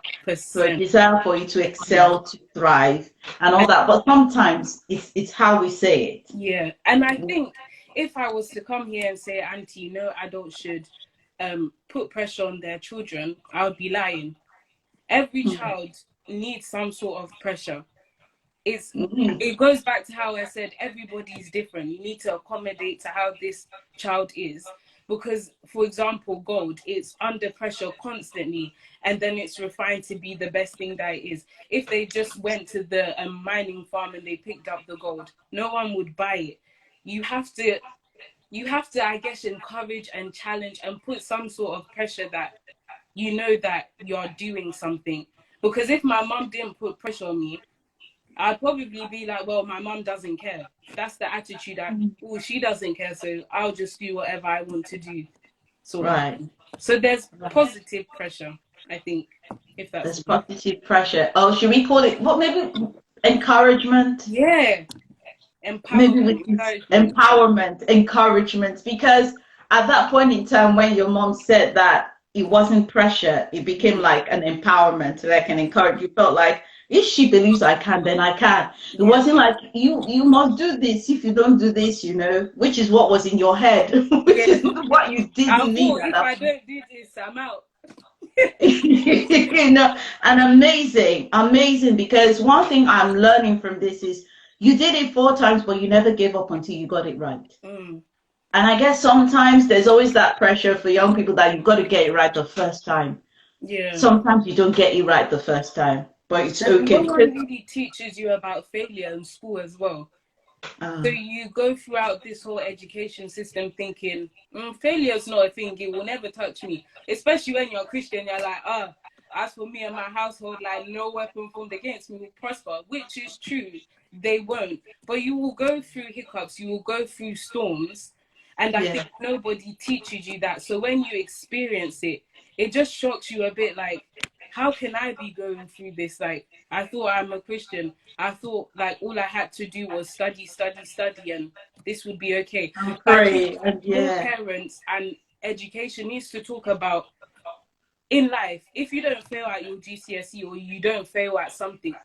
for a 100%. desire for you to Yeah. excel, to thrive, and all that. But sometimes it's how we say it. Yeah. And I think if I was to come here and say, Auntie, no adult should put pressure on their children, I would be lying. Every Mm. child needs some sort of pressure. Mm. It goes back to how I said everybody is different. You need to accommodate to how this child is. Because, for example, gold, it's under pressure constantly, and then it's refined to be the best thing that it is. If they just went to the mining farm and they picked up the gold, no one would buy it. You have to, I guess, encourage and challenge and put some sort of pressure that you know that you're doing something. Because if my mom didn't put pressure on me, I'd probably be like, well, my mom doesn't care. That's the attitude that, oh, she doesn't care, so I'll just do whatever I want to do, sort of Right. thing. So there's Right. positive pressure, I think, if that's There's the word. positive pressure. Oh, should we call it what? Maybe encouragement. Yeah, Maybe empowerment, with this encouragement. empowerment, encouragement, because at that point in time when your mom said that it wasn't pressure, it became Mm, like an empowerment, like an encouragement. You felt like if she believes I can, then I can. It yeah, wasn't like you must do this. If you don't do this, which is what was in your head, which yeah. is what you I didn't need thought at if that I point. don't do this, I'm out. And amazing, because one thing I'm learning from this is you did it 4 times, but you never gave up until you got it right. Mm, And I guess sometimes there's always that pressure for young people that you've got to get it right the first time. yeah. Sometimes you don't get it right the first time, but it's And okay no because one really teaches you about failure in school as well. So uh, you go throughout this whole education system thinking, failure is not a thing, it will never touch me. Especially when you're Christian, you're like, as for me and my household, like no weapon formed against me will prosper, which is true. They won't. But you will go through hiccups, you will go through storms. And I yeah, think nobody teaches you that. So when you experience it, it just shocks you a bit like, how can I be going through this? Like, I thought I'm a Christian. I thought like all I had to do was study, study, study, and this would be okay. I'm So I think praying and more yeah, parents and education needs to talk about in life, if you don't fail at your GCSE or you don't fail at something,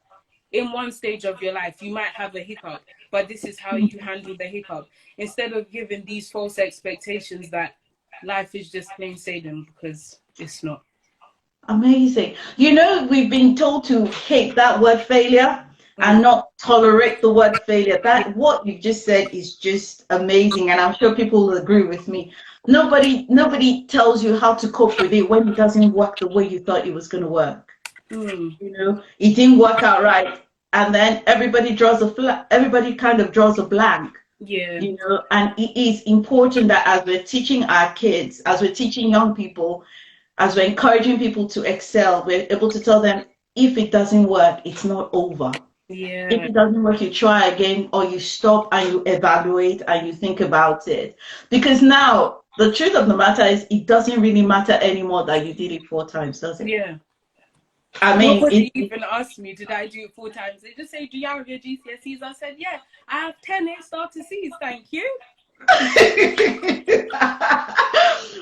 in one stage of your life, you might have a hiccup, but this is how you handle the hiccup. Instead of giving these false expectations that life is just plain sailing, because it's not. amazing. We've been told to hate that word failure Mm, and not tolerate the word failure. yeah, That what you just said is just amazing, and I'm sure people will agree with me. Nobody tells you how to cope with it when it doesn't work the way you thought it was going to work. mm, It didn't work out right, and then everybody kind of draws a blank. Yeah. you know, and it is important that as we're teaching our kids, as we're teaching young people, as we're encouraging people to excel, we're able to tell them if it doesn't work, it's not over. If Yeah. it doesn't work, you try again, or you stop and you evaluate and you think about it. Because now the truth of the matter is, it doesn't really matter anymore that you did it 4 times, does it? Yeah. I mean, Nobody even asked me, did I do it 4 times? They just say, do you have your GCSEs? I said, yeah, I have 10 A star to C's, thank you.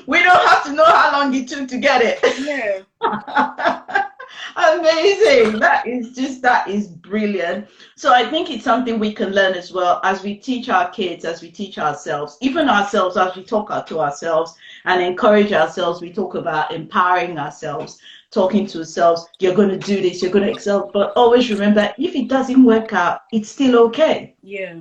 we don't have to know how long it took to get it. Yeah. Amazing. That is brilliant. So I think it's something we can learn as well as we teach our kids, as we teach ourselves, even ourselves, as we talk to ourselves and encourage ourselves. We talk about empowering ourselves, talking to ourselves. You're going to do this, you're going to excel. But always remember, if it doesn't work out, it's still okay. Yeah.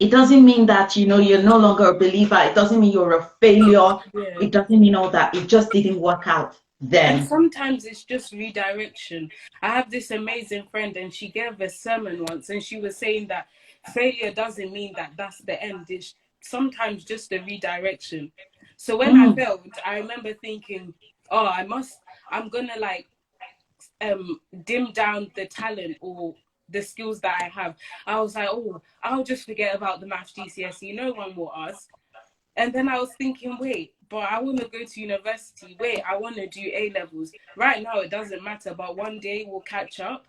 It doesn't mean that, you're no longer a believer. It doesn't mean you're a failure. Yeah. It doesn't mean all that. It just didn't work out And then. sometimes it's just redirection. I have this amazing friend, and she gave a sermon once, and she was saying that failure doesn't mean that that's the end. It's sometimes just a redirection. So when I Mm, failed, I remember thinking, oh, I'm gonna like dim down the talent or the skills that I have. I was like, oh, I'll just forget about the maths GCSE. No one will ask. And then I was thinking, wait, but I want to go to university. Wait, I want to do A levels. Right now, it doesn't matter, but one day we'll catch up.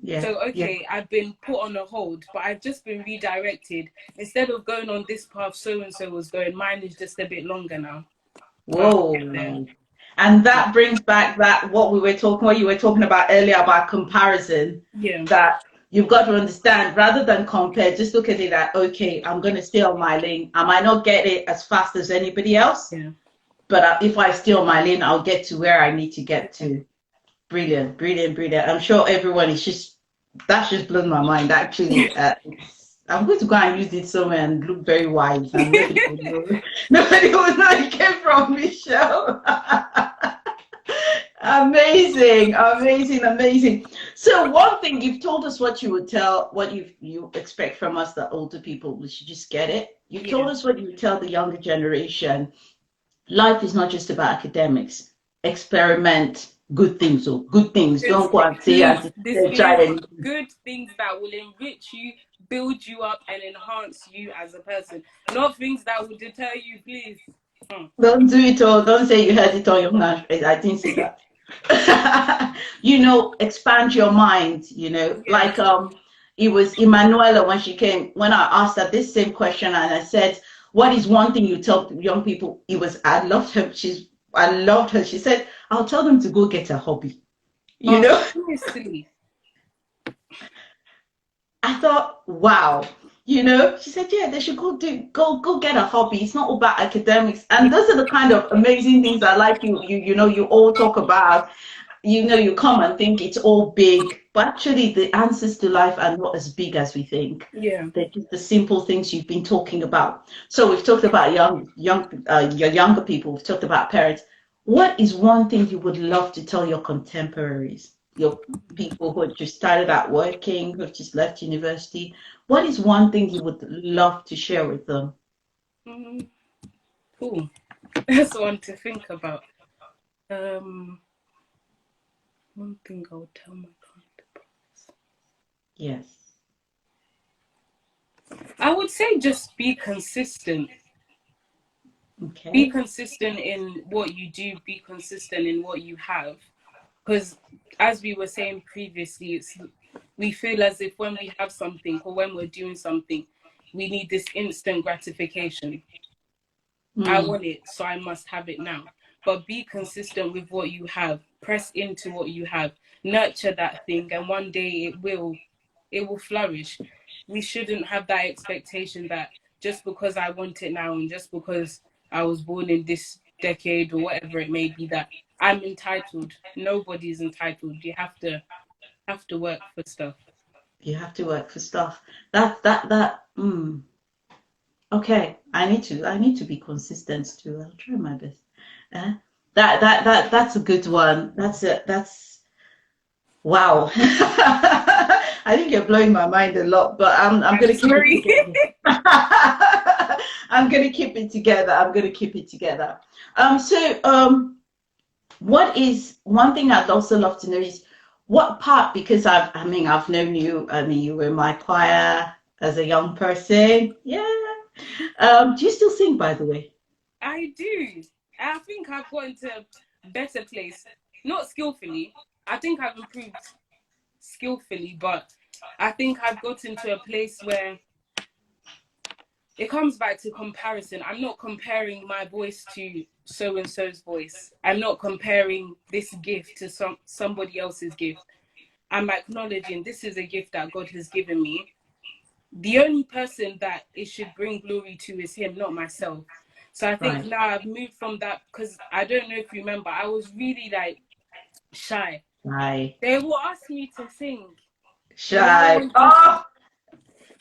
yeah, So, yeah. okay, I've been put on a hold, but I've just been redirected. Instead of going on this path so and so was going, mine is just a bit longer now. But I'll get there. Whoa. And that brings back that what you were talking about earlier about comparison, Yeah, that you've got to understand rather than compare, just look at it at, okay, I'm going to stay on my lane. I might not get it as fast as anybody else, yeah. but if I stay on my lane, I'll get to where I need to get to. Brilliant, brilliant, brilliant. I'm sure everyone is that's just blown my mind actually. I'm going to go and use it somewhere and look very wise, and nobody will know. Nobody will know it came from Michelle. Amazing, amazing, amazing. So one thing, you've told us what you would tell, what you expect from us, the older people. We should just get it. You've Yeah. told us what you would tell the younger generation. Life is not just about academics. Experiment good things, or good things. Good Don't go and say things. and try Display anything. good things that will enrich you, build you up, and enhance you as a person. Not things that will deter you, please. Don't do it all. Don't say you heard it on your mouth. I didn't say that. Expand your mind, Yes. like it was Emanuela when she came, when I asked her this same question, and I said, what is one thing you tell young people? It was, I loved her. She said, I'll tell them to go get a hobby. you Oh, know honestly. I thought, wow. She said, yeah, they should go get a hobby. It's not about academics. Yeah. And those are the kind of amazing things I like. You all talk about. You come and think it's all big, but actually the answers to life are not as big as we think. Yeah. They're just the simple things you've been talking about. So we've talked about your younger people. We've talked about parents. What is one thing you would love to tell your contemporaries, your people who have just started out working, who have just left university? What is one thing you would love to share with them? Mm, cool. That's one to think about. Um, One thing I would tell my counterparts. Yes. I would say just be consistent. Be Okay. consistent in what you do. Be consistent in what you have. Because as we were saying previously, we feel as if when we have something or when we're doing something, we need this instant gratification. I Mm, want it, so I must have it now. But be consistent with what you have. Press into what you have. Nurture that thing, and one day it will flourish. We shouldn't have that expectation that just because I want it now and just because I was born in this decade or whatever it may be, that I'm entitled. Nobody's entitled. You have to work for stuff. you have to work for stuff. Okay, I need to be consistent too. I'll try my best. Uh, that's a good one. That's wow. I think you're blowing my mind a lot, but I'm I'm gonna keep it sorry. together. I'm gonna keep it together. I'm gonna keep it together. What is one thing I'd also love to know is what part, because I've known you. I mean, you were in my choir as a young person. Yeah. Do you still sing, by the way? I do. I think I've gotten to a better place. Not skillfully. I think I've improved skillfully, but I think I've gotten to a place where it comes back to comparison. I'm not comparing my voice to so and so's voice. I'm not comparing this gift to somebody else's gift. I'm acknowledging this is a gift that God has given me. The only person that it should bring glory to is Him, not myself. So I think Right. now I've moved from that, because I don't know if you remember, I was really like shy. Right. They will ask me to sing. They will Shy. always Oh,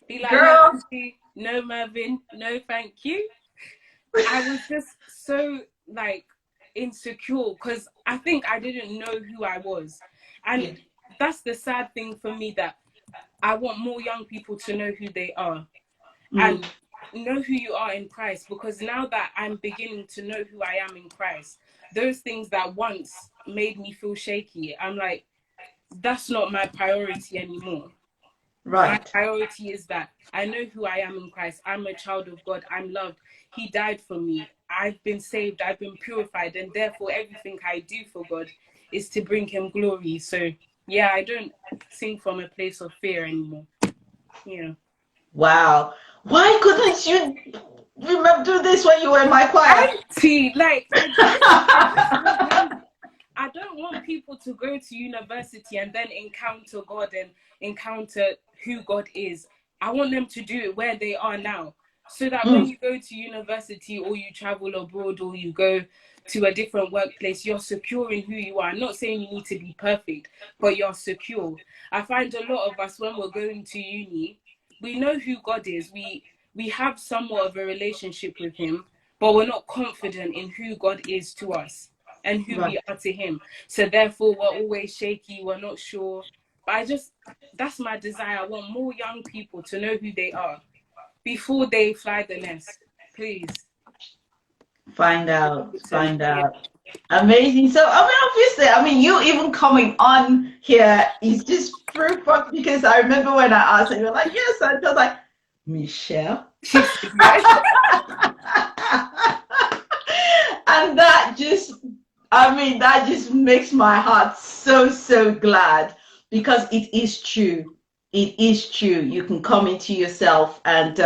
be like, no, girl. Aunty, no, Mervyn, no, thank you. I was just so like insecure because I think I didn't know who I was. And Yeah. that's the sad thing for me, that I want more young people to know who they are Mm, and know who you are in Christ, because now that I'm beginning to know who I am in Christ, those things that once made me feel shaky, I'm like, that's not my priority anymore. My right. priority is that I know who I am in Christ. I'm a child of God. I'm loved. He died for me. I've been saved. I've been purified. And therefore, everything I do for God is to bring Him glory. So, yeah, I don't sing from a place of fear anymore. Yeah. Wow. Why couldn't you remember do this when you were in my choir? Auntie, like, I just remember. I don't want people to go to university and then encounter God and encounter who God is. I want them to do it where they are now. So that when Mm, you go to university or you travel abroad or you go to a different workplace, you're secure in who you are. I'm not saying you need to be perfect, but you're secure. I find a lot of us, when we're going to uni, we know who God is. We have somewhat of a relationship with Him, but we're not confident in who God is to us and who right. we are to Him. So therefore, we're always shaky. We're not sure. But that's my desire. I want more young people to know who they are before they fly the nest. Please. Find out. Find Yeah. out. Amazing. So, I mean, obviously, I mean, you even coming on here is just proof of, because I remember when I asked, and you were like, yes, and I was like, Michelle. She said yes. And that just, I mean, that just makes my heart so, so glad, because it is true. It is true. You can come into yourself, and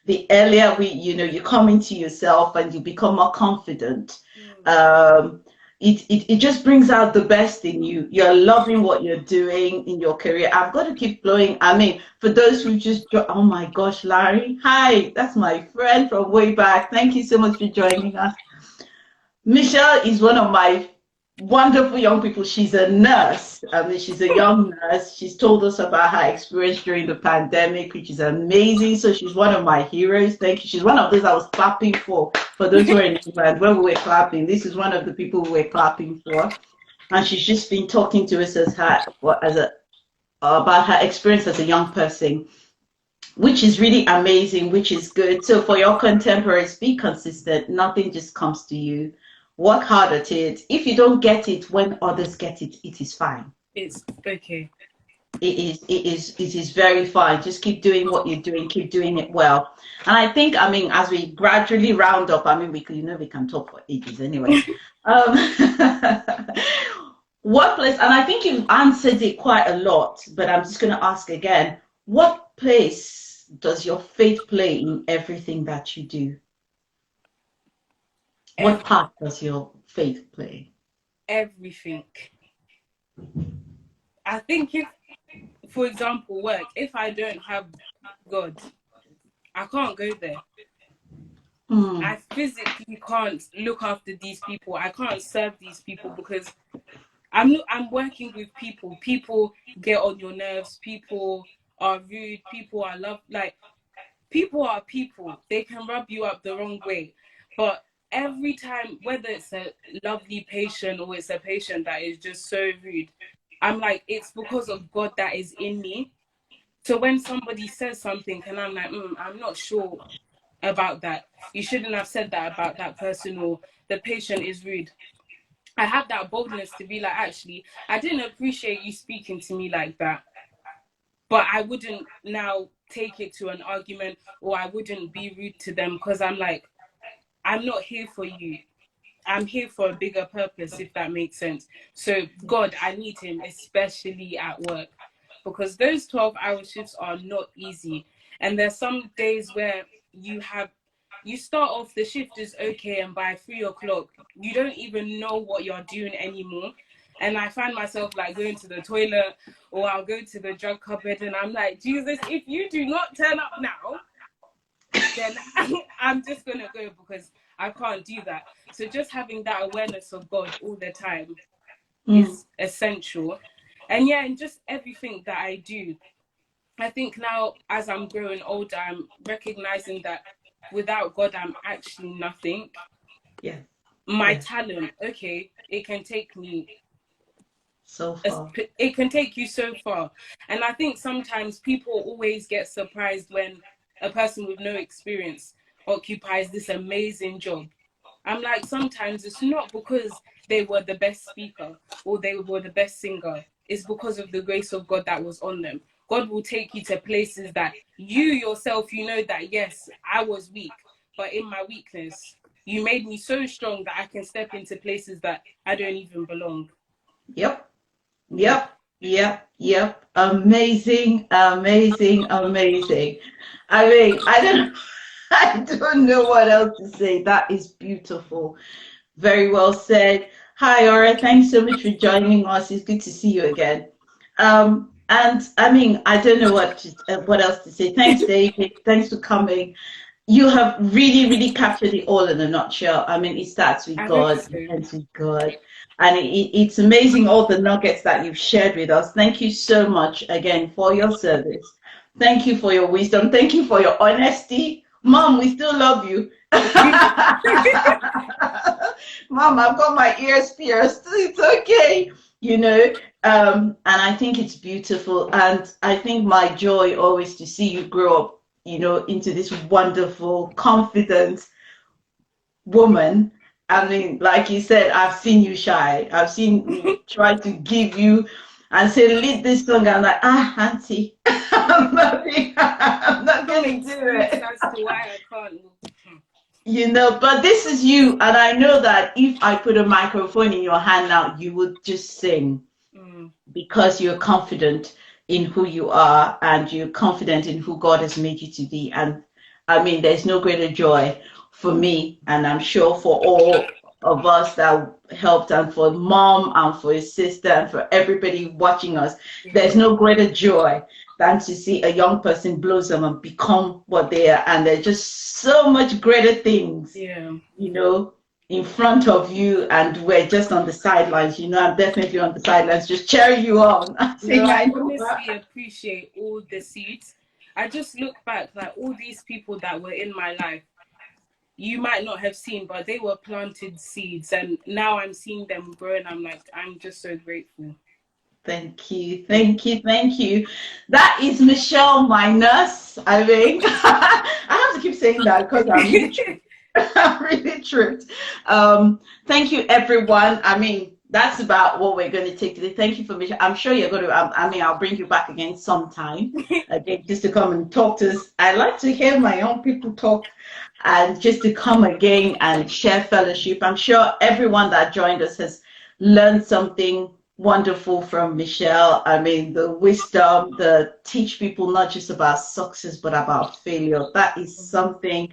the earlier you come into yourself and you become more confident, um, it just brings out the best in you. You're loving what you're doing in your career. I've got to keep blowing. I mean, for those who oh my gosh, Larry, hi, that's my friend from way back. Thank you so much for joining us. Michelle is one of my wonderful young people. She's a nurse. I mean, she's a young nurse. She's told us about her experience during the pandemic, which is amazing. So she's one of my heroes. Thank you. She's one of those I was clapping for those who are in England. When we were clapping, this is one of the people we were clapping for. And she's just been talking to us about her experience as a young person, which is really amazing, which is good. So for your contemporaries, be consistent. Nothing just comes to you. Work hard at it. If you don't get it when others get it, it is fine. It's okay. It is very fine. Just keep doing what you're doing, keep doing it well. And I think, I mean, as we gradually round up, I mean, we can talk for ages anyway. Um, Workplace, and I think you've answered it quite a lot, but I'm just going to ask again, what place does your faith play in everything that you do? What part does your faith play? Everything. I think if, for example, work, if I don't have God, I can't go there. Hmm. I physically can't look after these people. I can't serve these people because I'm working with people. People get on your nerves. People are rude. People are like people are people. They can rub you up the wrong way. But every time, whether it's a lovely patient or it's a patient that is just so rude, I'm like, it's because of God that is in me. So when somebody says something and I'm like, I'm not sure about that, you shouldn't have said that about that person, or the patient is rude. I have that boldness to be like, actually, I didn't appreciate you speaking to me like that, but I wouldn't now take it to an argument, or I wouldn't be rude to them, because I'm like, I'm not here for you. I'm here for a bigger purpose, if that makes sense. So God, I need him, especially at work, because those 12-hour shifts are not easy. And there's some days where you start off, the shift is okay, and by 3 o'clock, you don't even know what you're doing anymore. And I find myself like going to the toilet, or I'll go to the drug cupboard, and I'm like, Jesus, if you do not turn up now, then I'm just gonna go, because I can't do that. So just having that awareness of God all the time is essential. And yeah, and just everything that I do, I think now as I'm growing older, I'm recognizing that without God, I'm actually nothing. Yeah. My talent, okay, it can take me so far. It can take you so far. And I think sometimes people always get surprised when a person with no experience occupies this amazing job. I'm like, sometimes it's not because they were the best speaker or they were the best singer. It's because of the grace of God that was on them. God will take you to places that you yourself, you know that, yes, I was weak, but in my weakness, you made me so strong that I can step into places that I don't even belong. Yep. Amazing. I mean, I don't know what else to say. That is beautiful. Very well said. Hi, Aura. Thanks so much for joining us. It's good to see you again. And I mean, I don't know what else to say. Thanks, David. Thanks for coming. You have really captured it all in a nutshell. I mean, it starts with God, it ends with God. And it's amazing all the nuggets that you've shared with us. Thank you so much again for your service. Thank you for your wisdom. Thank you for your honesty. Mom, we still love you. Mom, I've got my ears pierced. It's okay, you know. And I think it's beautiful. And I think my joy always to see you grow up, you know, into this wonderful, confident woman. I mean, like you said, I've seen you shy. I've seen you try to give you and say, lead this song. I'm like, Aunty, I'm not going to do it. That's why I can't. You know, but this is you. And I know that if I put a microphone in your hand now, you would just sing because you're confident in who you are and you're confident in who God has made you to be. And I mean, there's no greater joy for me, and I'm sure for all of us that helped, and for Mom and for his sister and for everybody watching us, there's no greater joy than to see a young person blossom and become what they are. And there's just so much greater things, you know, in front of you, and we're just on the sidelines. You know, I'm definitely on the sidelines, just cheering you on. I honestly appreciate all the seeds. I just look back, like all these people that were in my life, you might not have seen, but they were planted seeds, and now I'm seeing them grow, and I'm like, I'm just so grateful. Thank you. That is Michelle, my nurse. I mean, I have to keep saying that because I'm really tripped. Thank you, everyone. I mean, that's about what we're going to take today. Thank you for Michelle. I'm sure you're going to, I mean, I'll bring you back again sometime, again, just to come and talk to us. I like to hear my young people talk, and just to come again and share fellowship. I'm sure everyone that joined us has learned something wonderful from Michelle. I mean, the wisdom, the teach people not just about success, but about failure. That is something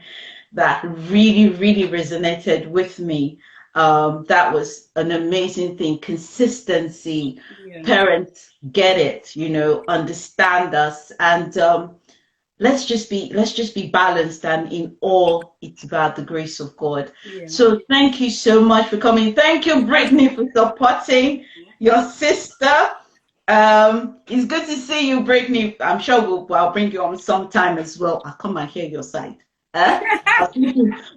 that really resonated with me. That was an amazing thing. Consistency. Parents get it, you know, understand us, and let's just be balanced, and in all, it's about the grace of God. So thank you so much for coming. Thank you, Brittany, for supporting your sister. It's good to see you, Brittany. I'm sure I'll bring you on sometime as well. I'll come and hear your side.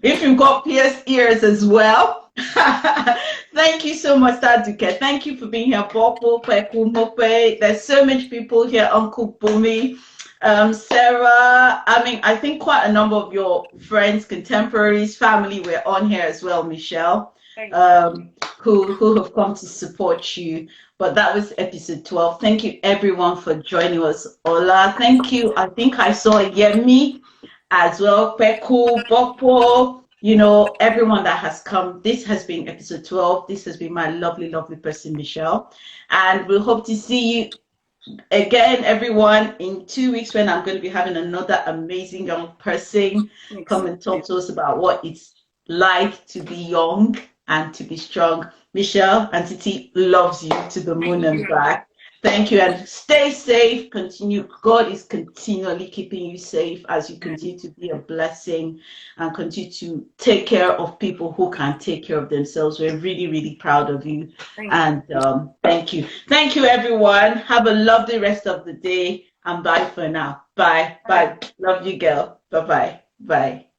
If you've got pierced ears as well. Thank you so much, Taduke. Thank you for being here, Popo, Peku, Mope. There's so much people here, Uncle Bumi. Sarah, I mean, I think quite a number of your friends, contemporaries, family were on here as well, Michelle, Thank you. who have come to support you. But that was episode 12. Thank you everyone for joining us. Ola, thank you. I think I saw Yemi as well, Peku, Bokpo, everyone that has come. This has been episode 12. This has been my lovely, lovely person, Michelle. And we hope to see you again, everyone, in 2 weeks when I'm going to be having another amazing young person come and talk Excited. to us about what it's like to be young and to be strong. Michelle and Titi loves you to the moon Thank and you. back. Thank you and stay safe. Continue. God is continually keeping you safe as you Amen. continue to be a blessing and continue to take care of people who can take care of themselves. We're really, really proud of you. Thank you. And thank you. Thank you, everyone. Have a lovely rest of the day. And bye for now. Bye. Bye. Bye. Love you, girl. Bye-bye. Bye.